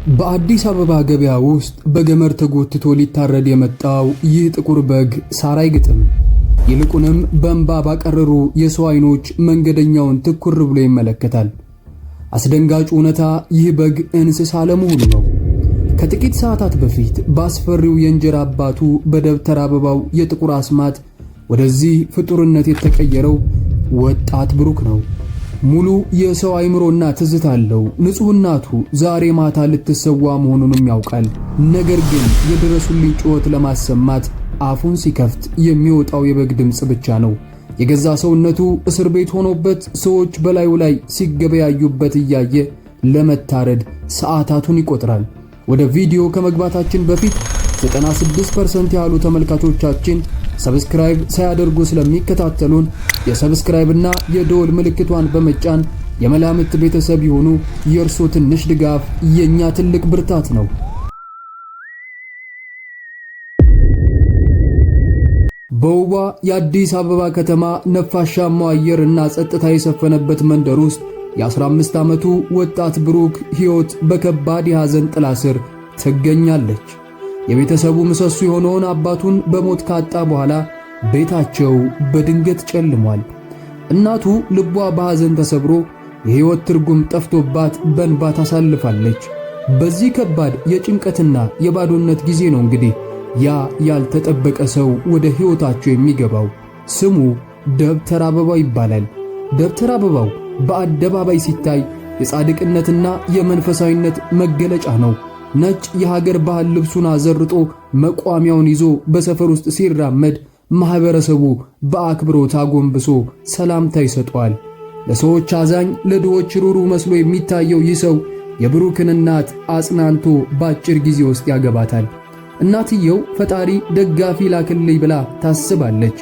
በአዲስ አበባ ገበያ ውስጥ በገመድ ተጎትቶ ሊታረድ የመጣው ይህ ጥቁር በግ ሳር አይግጥም። ይልቁንም በእንባ ባቀረሩ የሰው አይኖች መንገደኛውን ትኩር ብሎ ይመለከታል። አስደንጋጩ እውነታ ይህ በግ እንስሳ ለመሆኑ ነው። ከጥቂት ሰዓታት በፊት በአስፈሪው የእንጀራ አባቱ በደብተር አበባው የጥቁር አስማት ወደዚህ ፍጡርነት የተቀየረው ወጣት ብሩክ ነው። ሙሉ የሰው አይምሮና ትዝታ አለው። ንጹህ እናቱ ዛሬ ማታ ልትሰዋ መሆኑንም ያውቃል። ነገር ግን የድረሱልኝ ጩኸት ለማሰማት አፉን ሲከፍት የሚወጣው የበግ ድምፅ ብቻ ነው። የገዛ ሰውነቱ እስር ቤት ሆኖበት ሰዎች በላዩ ላይ ሲገበያዩበት እያየ ለመታረድ ሰዓታቱን ይቆጥራል። ወደ ቪዲዮ ከመግባታችን በፊት 96% ያህሉ ተመልካቾቻችን ሰብስክራይብ ሳያደርጉ ስለሚከታተሉን የሰብስክራይብ እና የደወል ምልክቷን በመጫን የመላምት ቤተሰብ ይሁኑ። የእርሶ ትንሽ ድጋፍ የኛ ትልቅ ብርታት ነው። በውቧ የአዲስ አበባ ከተማ ነፋሻማው አየር እና ጸጥታ የሰፈነበት መንደር ውስጥ የ15 ዓመቱ ወጣት ብሩክ ሕይወት በከባድ የሐዘን ጥላ ስር ትገኛለች። የቤተሰቡ ምሰሶ የሆነውን አባቱን በሞት ካጣ በኋላ ቤታቸው በድንገት ጨልሟል። እናቱ ልቧ በሐዘን ተሰብሮ የሕይወት ትርጉም ጠፍቶባት በእንባ ታሳልፋለች። በዚህ ከባድ የጭንቀትና የባዶነት ጊዜ ነው እንግዲህ ያ ያልተጠበቀ ሰው ወደ ሕይወታቸው የሚገባው። ስሙ ደብተር አበባው ይባላል። ደብተር አበባው በአደባባይ ሲታይ የጻድቅነትና የመንፈሳዊነት መገለጫ ነው። ነጭ የሀገር ባህል ልብሱን አዘርጦ መቋሚያውን ይዞ በሰፈር ውስጥ ሲራመድ ማህበረሰቡ በአክብሮት አጎንብሶ ሰላምታ ይሰጠዋል። ለሰዎች አዛኝ፣ ለድሆች ሩሩ መስሎ የሚታየው ይህ ሰው የብሩክን እናት አጽናንቶ ባጭር ጊዜ ውስጥ ያገባታል። እናትየው ፈጣሪ ደጋፊ ላክልኝ ብላ ታስባለች።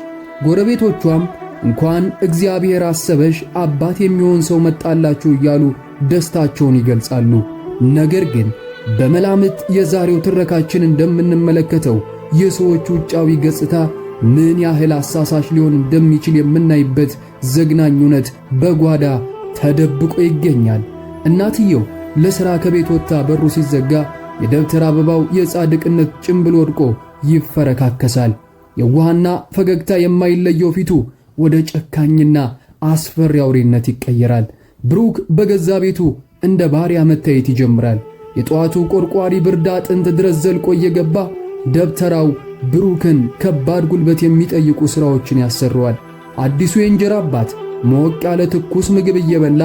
ጎረቤቶቿም እንኳን እግዚአብሔር አሰበሽ አባት የሚሆን ሰው መጣላችሁ እያሉ ደስታቸውን ይገልጻሉ። ነገር ግን በመላምት የዛሬው ትረካችን እንደምንመለከተው የሰዎች ውጫዊ ገጽታ ምን ያህል አሳሳሽ ሊሆን እንደሚችል የምናይበት ዘግናኝ እውነት በጓዳ ተደብቆ ይገኛል። እናትየው ለሥራ ከቤት ወጥታ በሩ ሲዘጋ የደብተር አበባው የጻድቅነት ጭምብል ወድቆ ይፈረካከሳል። የዋህና ፈገግታ የማይለየው ፊቱ ወደ ጨካኝና አስፈሪ አውሬነት ይቀየራል። ብሩክ በገዛ ቤቱ እንደ ባሪያ መታየት ይጀምራል። የጠዋቱ ቆርቋሪ ብርድ አጥንት ድረስ ዘልቆ እየገባ ደብተራው ብሩክን ከባድ ጉልበት የሚጠይቁ ሥራዎችን ያሰረዋል። አዲሱ የእንጀራ አባት ሞቅ ያለ ትኩስ ምግብ እየበላ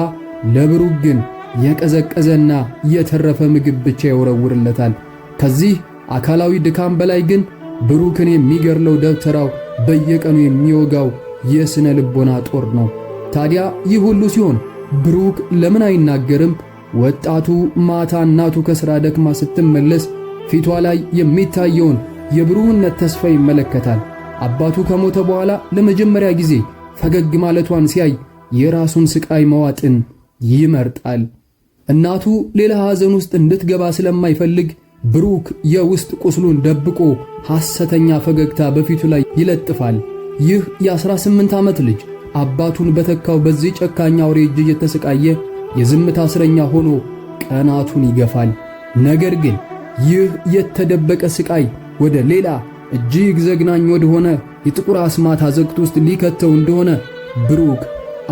ለብሩክ ግን የቀዘቀዘና የተረፈ ምግብ ብቻ ይወረውርለታል። ከዚህ አካላዊ ድካም በላይ ግን ብሩክን የሚገርለው ደብተራው በየቀኑ የሚወጋው የስነ ልቦና ጦር ነው። ታዲያ ይህ ሁሉ ሲሆን ብሩክ ለምን አይናገርም? ወጣቱ ማታ እናቱ ከሥራ ደክማ ስትመለስ ፊቷ ላይ የሚታየውን የብሩህነት ተስፋ ይመለከታል። አባቱ ከሞተ በኋላ ለመጀመሪያ ጊዜ ፈገግ ማለቷን ሲያይ የራሱን ስቃይ መዋጥን ይመርጣል። እናቱ ሌላ ሐዘን ውስጥ እንድትገባ ስለማይፈልግ ብሩክ የውስጥ ቁስሉን ደብቆ ሐሰተኛ ፈገግታ በፊቱ ላይ ይለጥፋል። ይህ የ18 ዓመት ልጅ አባቱን በተካው በዚህ ጨካኝ አውሬ እጅ እየተሰቃየ የዝምታ እስረኛ ሆኖ ቀናቱን ይገፋል። ነገር ግን ይህ የተደበቀ ስቃይ ወደ ሌላ እጅግ ዘግናኝ ወደሆነ የጥቁር አስማት አዘቅት ውስጥ ሊከተው እንደሆነ ብሩክ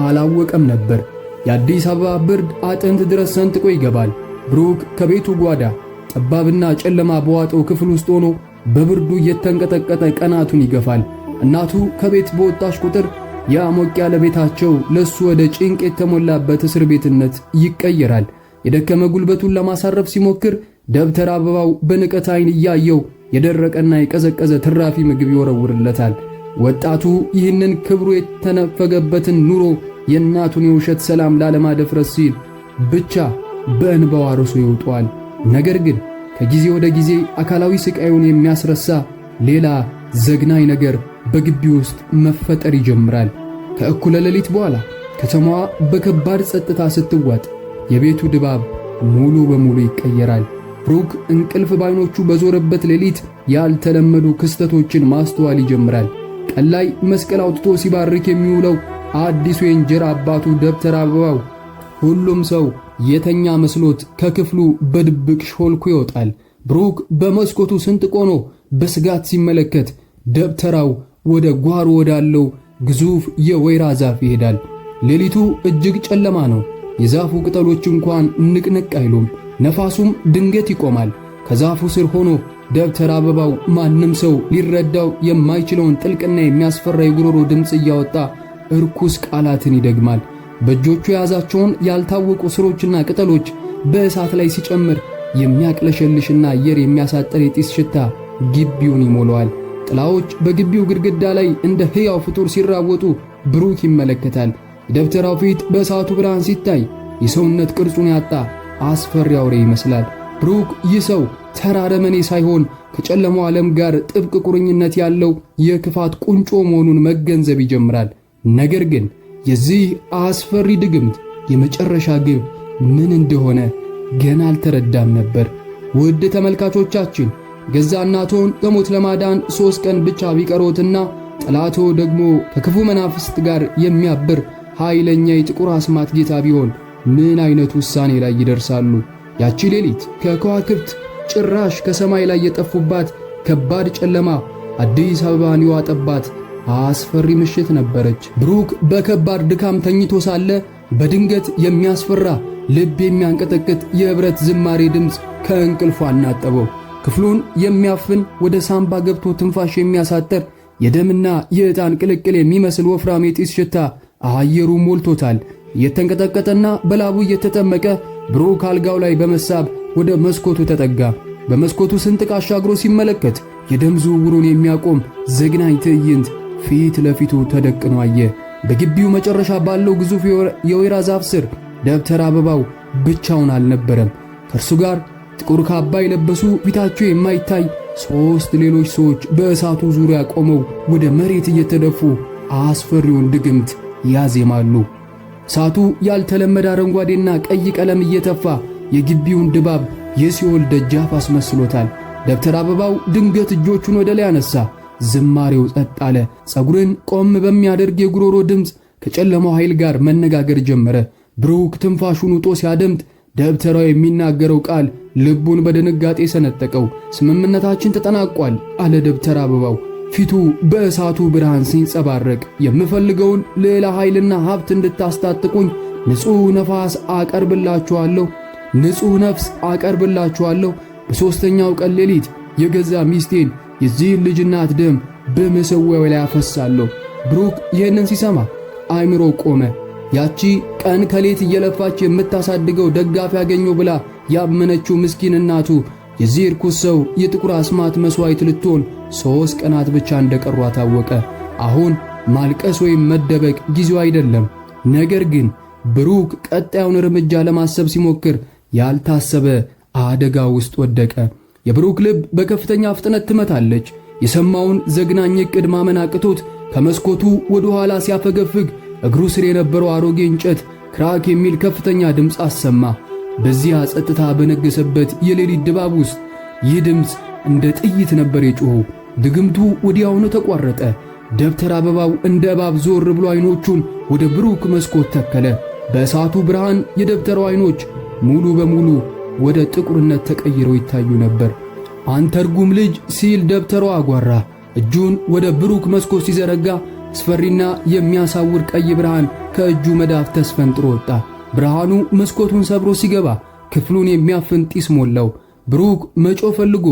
አላወቀም ነበር። የአዲስ አበባ ብርድ አጥንት ድረስ ሰንጥቆ ይገባል። ብሩክ ከቤቱ ጓዳ ጠባብና ጨለማ በዋጠው ክፍል ውስጥ ሆኖ በብርዱ እየተንቀጠቀጠ ቀናቱን ይገፋል። እናቱ ከቤት በወጣች ቁጥር ያ ሞቅ ያለ ቤታቸው ለሱ ወደ ጭንቅ የተሞላበት እስር ቤትነት ይቀየራል። የደከመ ጉልበቱን ለማሳረፍ ሲሞክር ደብተር አበባው በንቀት ዓይን እያየው የደረቀና የቀዘቀዘ ትራፊ ምግብ ይወረውርለታል። ወጣቱ ይህንን ክብሩ የተነፈገበትን ኑሮ የእናቱን የውሸት ሰላም ላለማደፍረስ ሲል ብቻ በእንባው አርሶ ይውጠዋል። ነገር ግን ከጊዜ ወደ ጊዜ አካላዊ ስቃዩን የሚያስረሳ ሌላ ዘግናኝ ነገር በግቢ ውስጥ መፈጠር ይጀምራል። ከእኩለ ሌሊት በኋላ ከተማዋ በከባድ ጸጥታ ስትዋጥ የቤቱ ድባብ ሙሉ በሙሉ ይቀየራል። ብሩክ እንቅልፍ ባይኖቹ በዞረበት ሌሊት ያልተለመዱ ክስተቶችን ማስተዋል ይጀምራል። ቀን ላይ መስቀል አውጥቶ ሲባርክ የሚውለው አዲሱ የእንጀራ አባቱ ደብተር አበባው ሁሉም ሰው የተኛ መስሎት ከክፍሉ በድብቅ ሾልኮ ይወጣል። ብሩክ በመስኮቱ ስንጥቅ ሆኖ በስጋት ሲመለከት ደብተራው ወደ ጓሮ ወዳለው ግዙፍ የወይራ ዛፍ ይሄዳል። ሌሊቱ እጅግ ጨለማ ነው። የዛፉ ቅጠሎች እንኳን ንቅንቅ አይሉም። ነፋሱም ድንገት ይቆማል። ከዛፉ ስር ሆኖ ደብተር አበባው ማንም ሰው ሊረዳው የማይችለውን ጥልቅና የሚያስፈራ የጉሮሮ ድምፅ እያወጣ እርኩስ ቃላትን ይደግማል። በእጆቹ የያዛቸውን ያልታወቁ ስሮችና ቅጠሎች በእሳት ላይ ሲጨምር የሚያቅለሸልሽና አየር የሚያሳጠር የጢስ ሽታ ግቢውን ይሞላዋል። ጥላዎች በግቢው ግድግዳ ላይ እንደ ሕያው ፍጡር ሲራወጡ ብሩክ ይመለከታል። የደብተራው ፊት በእሳቱ ብርሃን ሲታይ የሰውነት ቅርጹን ያጣ አስፈሪ አውሬ ይመስላል። ብሩክ ይህ ሰው ተራ አረመኔ ሳይሆን ከጨለማው ዓለም ጋር ጥብቅ ቁርኝነት ያለው የክፋት ቁንጮ መሆኑን መገንዘብ ይጀምራል። ነገር ግን የዚህ አስፈሪ ድግምት የመጨረሻ ግብ ምን እንደሆነ ገና አልተረዳም ነበር። ውድ ተመልካቾቻችን ገዛ እናቶን ከሞት ለማዳን 3 ቀን ብቻ ቢቀሮትና ጠላቶ ደግሞ ከክፉ መናፍስት ጋር የሚያብር ኃይለኛ የጥቁር አስማት ጌታ ቢሆን ምን አይነት ውሳኔ ላይ ይደርሳሉ? ያቺ ሌሊት ከከዋክብት ጭራሽ ከሰማይ ላይ የጠፉባት ከባድ ጨለማ አዲስ አበባን ይዋጠባት አስፈሪ ምሽት ነበረች። ብሩክ በከባድ ድካም ተኝቶ ሳለ በድንገት የሚያስፈራ ልብ የሚያንቀጠቅጥ የህብረት ዝማሬ ድምፅ ከእንቅልፉ አናጠበው። ክፍሉን የሚያፍን ወደ ሳምባ ገብቶ ትንፋሽ የሚያሳጠር የደምና የዕጣን ቅልቅል የሚመስል ወፍራም የጢስ ሽታ አየሩ ሞልቶታል። እየተንቀጠቀጠና በላቡ እየተጠመቀ ብሩክ አልጋው ላይ በመሳብ ወደ መስኮቱ ተጠጋ። በመስኮቱ ስንጥቅ አሻግሮ ሲመለከት የደም ዝውውሩን የሚያቆም ዘግናኝ ትዕይንት ፊት ለፊቱ ተደቅኖ አየ። በግቢው መጨረሻ ባለው ግዙፍ የወይራ ዛፍ ስር ደብተር አበባው ብቻውን አልነበረም። ከእርሱ ጋር ጥቁር ካባ የለበሱ ፊታቸው የማይታይ 3 ሌሎች ሰዎች በእሳቱ ዙሪያ ቆመው ወደ መሬት እየተደፉ አስፈሪውን ድግምት ያዜማሉ። እሳቱ ያልተለመደ አረንጓዴና ቀይ ቀለም እየተፋ የግቢውን ድባብ የሲኦል ደጃፍ አስመስሎታል። ደብተር አበባው ድንገት እጆቹን ወደ ላይ አነሳ። ዝማሬው ጸጥ አለ። ጸጉርን ቆም በሚያደርግ የጉሮሮ ድምፅ ከጨለማው ኃይል ጋር መነጋገር ጀመረ። ብሩክ ትንፋሹን ውጦ ሲያደምጥ ደብተራው የሚናገረው ቃል ልቡን በድንጋጤ ሰነጠቀው። ስምምነታችን ተጠናቋል አለ ደብተር አበባው ፊቱ በእሳቱ ብርሃን ሲንጸባረቅ። የምፈልገውን ሌላ ኃይልና ሀብት እንድታስታጥቁኝ ንጹሕ ነፋስ አቀርብላችኋለሁ፣ ንጹሕ ነፍስ አቀርብላችኋለሁ። በሦስተኛው ቀን ሌሊት የገዛ ሚስቴን የዚህን ልጅ እናት ደም በመሠዊያው ላይ አፈሳለሁ። ብሩክ ይህንን ሲሰማ አእምሮ ቆመ። ያቺ ቀን ከሌት እየለፋች የምታሳድገው ደጋፊ ያገኘው ብላ ያመነችው ምስኪን እናቱ የዚህ ርኩስ ሰው የጥቁር አስማት መሥዋዕት ልትሆን 3 ቀናት ብቻ እንደቀሯ ታወቀ። አሁን ማልቀስ ወይም መደበቅ ጊዜው አይደለም። ነገር ግን ብሩክ ቀጣዩን እርምጃ ለማሰብ ሲሞክር ያልታሰበ አደጋ ውስጥ ወደቀ። የብሩክ ልብ በከፍተኛ ፍጥነት ትመታለች። የሰማውን ዘግናኝ ዕቅድ ማመን አቅቶት ከመስኮቱ ወደ ኋላ ሲያፈገፍግ እግሩ ስር የነበረው አሮጌ እንጨት ክራክ የሚል ከፍተኛ ድምፅ አሰማ። በዚያ ጸጥታ በነገሰበት የሌሊት ድባብ ውስጥ ይህ ድምፅ እንደ ጥይት ነበር የጮኸው። ድግምቱ ወዲያውኑ ተቋረጠ። ደብተር አበባው እንደ እባብ ዞር ብሎ አይኖቹን ወደ ብሩክ መስኮት ተከለ። በእሳቱ ብርሃን የደብተራው አይኖች ሙሉ በሙሉ ወደ ጥቁርነት ተቀይረው ይታዩ ነበር። አንተ ርጉም ልጅ ሲል ደብተራው አጓራ። እጁን ወደ ብሩክ መስኮት ሲዘረጋ አስፈሪና የሚያሳውር ቀይ ብርሃን ከእጁ መዳፍ ተስፈንጥሮ ወጣ። ብርሃኑ መስኮቱን ሰብሮ ሲገባ ክፍሉን የሚያፍን ጢስ ሞላው። ብሩክ መጮህ ፈልጎ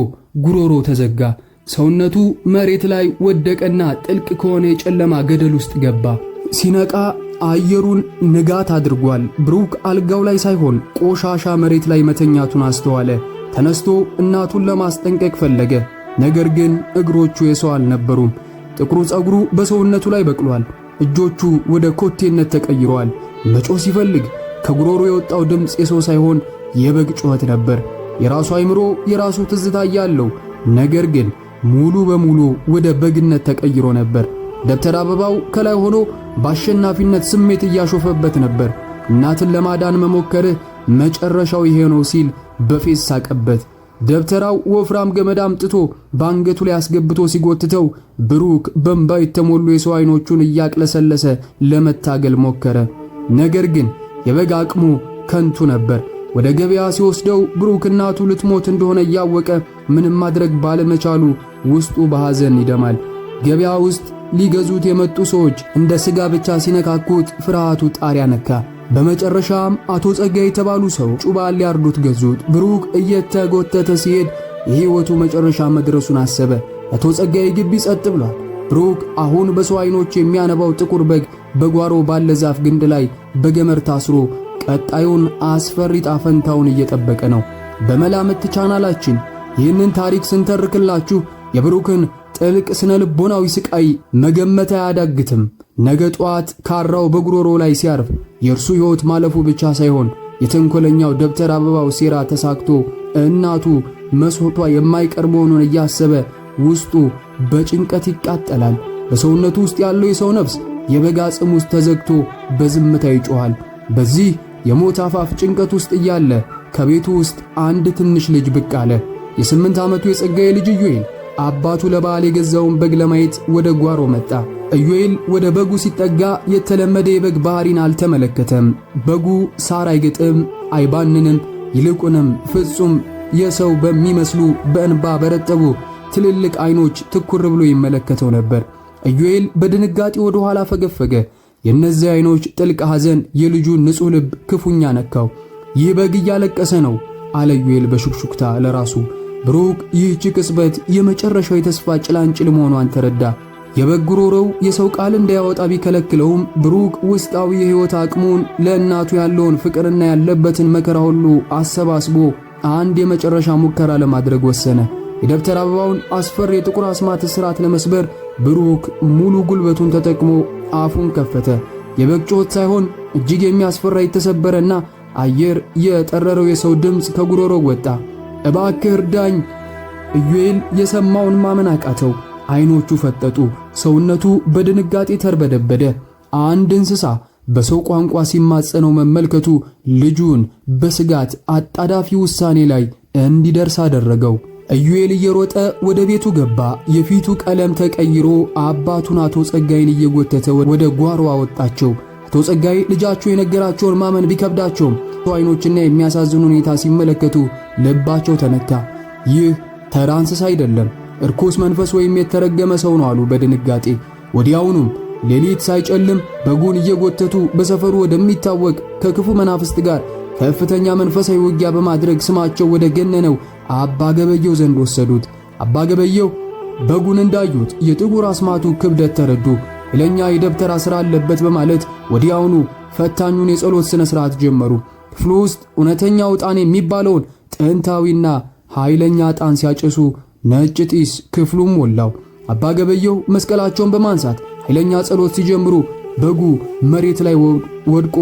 ጉሮሮ ተዘጋ። ሰውነቱ መሬት ላይ ወደቀና ጥልቅ ከሆነ የጨለማ ገደል ውስጥ ገባ። ሲነቃ አየሩን ንጋት አድርጓል። ብሩክ አልጋው ላይ ሳይሆን ቆሻሻ መሬት ላይ መተኛቱን አስተዋለ። ተነስቶ እናቱን ለማስጠንቀቅ ፈለገ። ነገር ግን እግሮቹ የሰው አልነበሩም። ጥቁሩ ጸጉሩ በሰውነቱ ላይ በቅሏል። እጆቹ ወደ ኮቴነት ተቀይረዋል። መጮህ ሲፈልግ ከጉሮሮ የወጣው ድምፅ የሰው ሳይሆን የበግ ጩኸት ነበር። የራሱ አይምሮ የራሱ ትዝታ ያለው፣ ነገር ግን ሙሉ በሙሉ ወደ በግነት ተቀይሮ ነበር። ደብተር አበባው ከላይ ሆኖ በአሸናፊነት ስሜት እያሾፈበት ነበር። እናትን ለማዳን መሞከርህ መጨረሻው ይሄ ነው ሲል በፌዝ ሳቀበት። ደብተራው ወፍራም ገመድ አምጥቶ በአንገቱ ላይ አስገብቶ ሲጎትተው ብሩክ በእንባ የተሞሉ የሰው አይኖቹን እያቅለሰለሰ ለመታገል ሞከረ። ነገር ግን የበግ አቅሙ ከንቱ ነበር። ወደ ገበያ ሲወስደው ብሩክ እናቱ ልትሞት እንደሆነ እያወቀ ምንም ማድረግ ባለመቻሉ ውስጡ በሐዘን ይደማል። ገበያ ውስጥ ሊገዙት የመጡ ሰዎች እንደ ሥጋ ብቻ ሲነካኩት ፍርሃቱ ጣሪያ ነካ። በመጨረሻም አቶ ጸጋይ የተባሉ ሰው ጩባ ሊያርዱት ገዙት። ብሩክ እየተጎተተ ሲሄድ የሕይወቱ መጨረሻ መድረሱን አሰበ። አቶ ጸጋይ ግቢ ጸጥ ብሏል። ብሩክ አሁን በሰው ዓይኖች የሚያነባው ጥቁር በግ በጓሮ ባለ ዛፍ ግንድ ላይ በገመድ ታስሮ ቀጣዩን አስፈሪ ጣፈንታውን እየጠበቀ ነው። በመላምት ቻናላችን ይህንን ታሪክ ስንተርክላችሁ የብሩክን ጥልቅ ስነ ልቦናዊ ስቃይ መገመት አያዳግትም። ነገ ጧት ካራው በጉሮሮ ላይ ሲያርፍ የእርሱ ሕይወት ማለፉ ብቻ ሳይሆን የተንኮለኛው ደብተር አበባው ሴራ ተሳክቶ እናቱ መስዋዕቷ የማይቀር መሆኑን እያሰበ ውስጡ በጭንቀት ይቃጠላል። በሰውነቱ ውስጥ ያለው የሰው ነፍስ የበጋ ጽም ውስጥ ተዘግቶ በዝምታ ይጮኻል። በዚህ የሞት አፋፍ ጭንቀት ውስጥ እያለ ከቤቱ ውስጥ አንድ ትንሽ ልጅ ብቅ አለ። የ8 ዓመቱ የጸጋዬ ልጅ ኢዩኤል አባቱ ለበዓል የገዛውን በግ ለማየት ወደ ጓሮ መጣ። ኢዩኤል ወደ በጉ ሲጠጋ የተለመደ የበግ ባህሪን አልተመለከተም። በጉ ሳር አይግጥም፣ አይባንንም። ይልቁንም ፍጹም የሰው በሚመስሉ በእንባ በረጠቡ ትልልቅ አይኖች ትኩር ብሎ ይመለከተው ነበር። ኢዩኤል በድንጋጤ ወደ ኋላ ፈገፈገ። የእነዚህ አይኖች ጥልቅ ሐዘን የልጁን ንጹሕ ልብ ክፉኛ ነካው። ይህ በግ እያለቀሰ ነው አለ ኢዩኤል በሹክሹክታ ለራሱ። ብሩክ ይህች ቅጽበት የመጨረሻው የተስፋ ጭላንጭል መሆኗን ተረዳ። የበግ ጉሮሮው የሰው ቃል እንዳያወጣ ቢከለክለውም ብሩክ ውስጣዊ የሕይወት አቅሙን ለእናቱ ያለውን ፍቅርና ያለበትን መከራ ሁሉ አሰባስቦ አንድ የመጨረሻ ሙከራ ለማድረግ ወሰነ። የደብተር አበባውን አስፈሪ የጥቁር አስማት እስራት ለመስበር ብሩክ ሙሉ ጉልበቱን ተጠቅሞ አፉን ከፈተ። የበግ ጩኸት ሳይሆን እጅግ የሚያስፈራ የተሰበረና አየር የጠረረው የሰው ድምፅ ከጉሮሮው ወጣ። እባክህ እርዳኝ! ኢዩኤል የሰማውን ማመን አቃተው። አይኖቹ ፈጠጡ። ሰውነቱ በድንጋጤ ተርበደበደ። አንድ እንስሳ በሰው ቋንቋ ሲማጸነው መመልከቱ ልጁን በስጋት አጣዳፊ ውሳኔ ላይ እንዲደርስ አደረገው። ኢዩኤል እየሮጠ ወደ ቤቱ ገባ። የፊቱ ቀለም ተቀይሮ አባቱን አቶ ጸጋይን እየጎተተ ወደ ጓሮ አወጣቸው። አቶ ጸጋይ ልጃቸው የነገራቸውን ማመን ቢከብዳቸውም አይኖችና የሚያሳዝን ሁኔታ ሲመለከቱ ልባቸው ተነካ። ይህ ተራ እንስሳ አይደለም፣ እርኩስ መንፈስ ወይም የተረገመ ሰው ነው አሉ በድንጋጤ። ወዲያውኑም ሌሊት ሳይጨልም በጉን እየጎተቱ በሰፈሩ ወደሚታወቅ ከክፉ መናፍስት ጋር ከፍተኛ መንፈሳዊ ውጊያ በማድረግ ስማቸው ወደ ገነነው አባ ገበየው ዘንድ ወሰዱት። አባ ገበየው በጉን እንዳዩት የጥቁር አስማቱ ክብደት ተረዱ። ለኛ የደብተራ ሥራ አለበት በማለት ወዲያውኑ ፈታኙን የጸሎት ሥነ ሥርዓት ጀመሩ። ክፍሉ ውስጥ እውነተኛው ዕጣን የሚባለውን ጥንታዊና ኃይለኛ ዕጣን ሲያጨሱ ነጭ ጢስ ክፍሉም ሞላው። አባ ገበየው መስቀላቸውን በማንሳት ኃይለኛ ጸሎት ሲጀምሩ በጉ መሬት ላይ ወድቆ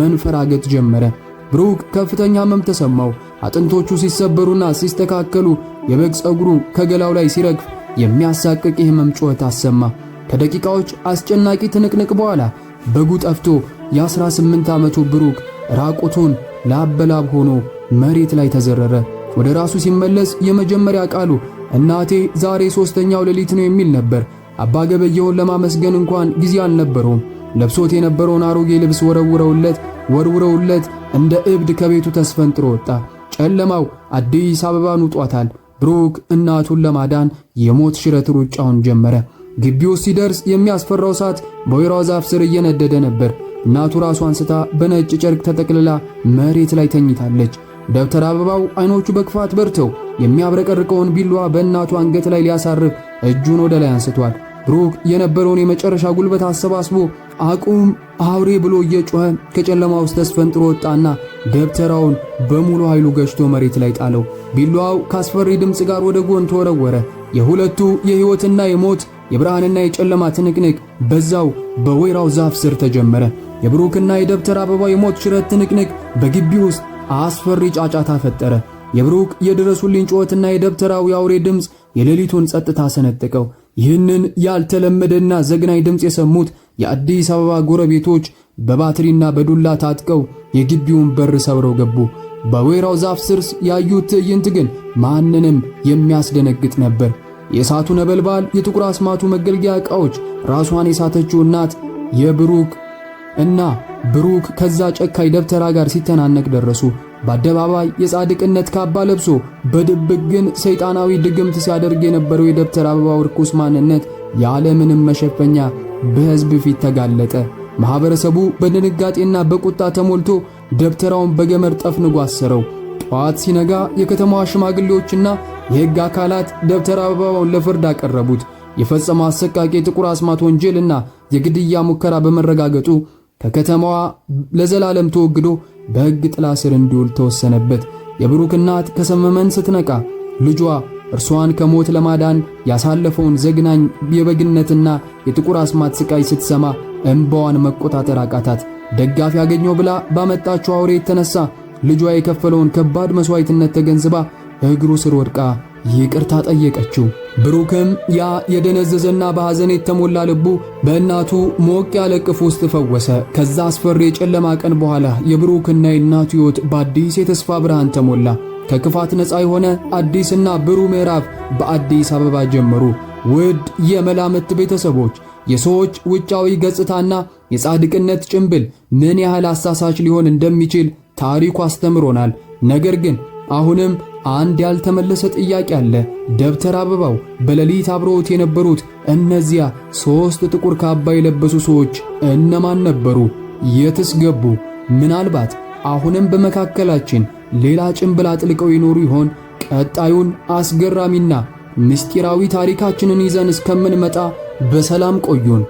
መንፈራገጥ ጀመረ። ብሩክ ከፍተኛ ሕመም ተሰማው። አጥንቶቹ ሲሰበሩና ሲስተካከሉ የበግ ጸጉሩ ከገላው ላይ ሲረግፍ የሚያሳቅቅ የሕመም ጩኸት አሰማ። ከደቂቃዎች አስጨናቂ ትንቅንቅ በኋላ በጉ ጠፍቶ የ18 ዓመቱ ብሩክ ራቁቱን ላበላብ ሆኖ መሬት ላይ ተዘረረ። ወደ ራሱ ሲመለስ የመጀመሪያ ቃሉ እናቴ ዛሬ 3ኛው ሌሊት ነው የሚል ነበር። አባ ገበየውን ለማመስገን እንኳን ጊዜ አልነበረውም። ለብሶት የነበረውን አሮጌ ልብስ ወርውረውለት እንደ እብድ ከቤቱ ተስፈንጥሮ ወጣ። ጨለማው አዲስ አበባን ውጧታል። ብሩክ እናቱን ለማዳን የሞት ሽረት ሩጫውን ጀመረ። ግቢው ሲደርስ የሚያስፈራው እሳት በወይራው ዛፍ ስር እየነደደ ነበር። እናቱ ራሷን ስታ በነጭ ጨርቅ ተጠቅልላ መሬት ላይ ተኝታለች። ደብተር አበባው አይኖቹ በክፋት በርተው የሚያብረቀርቀውን ቢላዋ በእናቱ አንገት ላይ ሊያሳርፍ እጁን ወደ ላይ አንስቷል። ብሩክ የነበረውን የመጨረሻ ጉልበት አሰባስቦ አቁም አውሬ ብሎ እየጮኸ ከጨለማ ውስጥ ተስፈንጥሮ ወጣና ደብተራውን በሙሉ ኃይሉ ገጭቶ መሬት ላይ ጣለው። ቢላዋው ካስፈሪ ድምፅ ጋር ወደ ጎን ተወረወረ። የሁለቱ የሕይወትና የሞት የብርሃንና የጨለማ ትንቅንቅ በዛው በወይራው ዛፍ ስር ተጀመረ። የብሩክና የደብተር አበባው የሞት ሽረት ትንቅንቅ በግቢው ውስጥ አስፈሪ ጫጫታ ፈጠረ። የብሩክ የድረሱልኝ ጩኸትና የደብተራው የአውሬ ድምፅ የሌሊቱን ጸጥታ ሰነጠቀው። ይህንን ያልተለመደና ዘግናኝ ድምፅ የሰሙት የአዲስ አበባ ጎረቤቶች በባትሪና በዱላ ታጥቀው የግቢውን በር ሰብረው ገቡ። በወይራው ዛፍ ስር ያዩት ትዕይንት ግን ማንንም የሚያስደነግጥ ነበር። የእሳቱ ነበልባል፣ የጥቁር አስማቱ መገልገያ ዕቃዎች፣ ራሷን የሳተችው እናት፣ የብሩክ እና ብሩክ ከዛ ጨካኝ ደብተራ ጋር ሲተናነቅ ደረሱ። በአደባባይ የጻድቅነት ካባ ለብሶ በድብቅ ግን ሰይጣናዊ ድግምት ሲያደርግ የነበረው የደብተራ አበባው ርኩስ ማንነት ያለምንም መሸፈኛ በሕዝብ ፊት ተጋለጠ። ማህበረሰቡ በድንጋጤና በቁጣ ተሞልቶ ደብተራውን በገመድ ጠፍንጎ አሰረው። ጠዋት ሲነጋ የከተማዋ ሽማግሌዎችና የሕግ አካላት ደብተራ አበባውን ለፍርድ አቀረቡት። የፈጸመው አሰቃቂ ጥቁር አስማት ወንጀልና የግድያ ሙከራ በመረጋገጡ ከከተማዋ ለዘላለም ተወግዶ በሕግ ጥላ ስር እንዲውል ተወሰነበት። የብሩክ እናት ከሰመመን ስትነቃ ልጇ እርሷን ከሞት ለማዳን ያሳለፈውን ዘግናኝ የበግነትና የጥቁር አስማት ስቃይ ስትሰማ እንባዋን መቆጣጠር አቃታት። ደጋፊ ያገኘው ብላ ባመጣችው አውሬ የተነሳ ልጇ የከፈለውን ከባድ መስዋዕትነት ተገንዝባ እግሩ ስር ወድቃ ይቅርታ ጠየቀችው። ብሩክም ያ የደነዘዘና በሐዘን የተሞላ ልቡ በእናቱ ሞቅ ያለ እቅፍ ውስጥ ፈወሰ። ከዛ አስፈሪ የጨለማ ቀን በኋላ የብሩክና የእናቱ ሕይወት በአዲስ የተስፋ ብርሃን ተሞላ። ከክፋት ነፃ የሆነ አዲስና ብሩህ ምዕራፍ በአዲስ አበባ ጀመሩ። ውድ የመላምት ቤተሰቦች፣ የሰዎች ውጫዊ ገጽታና የጻድቅነት ጭንብል ምን ያህል አሳሳች ሊሆን እንደሚችል ታሪኩ አስተምሮናል። ነገር ግን አሁንም አንድ ያልተመለሰ ጥያቄ አለ። ደብተራ አበባው በሌሊት አብረውት የነበሩት እነዚያ 3 ጥቁር ካባ የለበሱ ሰዎች እነማን ነበሩ? የትስ ገቡ? ምናልባት አሁንም በመካከላችን ሌላ ጭንብል አጥልቀው ይኖሩ ይሆን? ቀጣዩን አስገራሚና ምስጢራዊ ታሪካችንን ይዘን እስከምንመጣ በሰላም ቆዩን።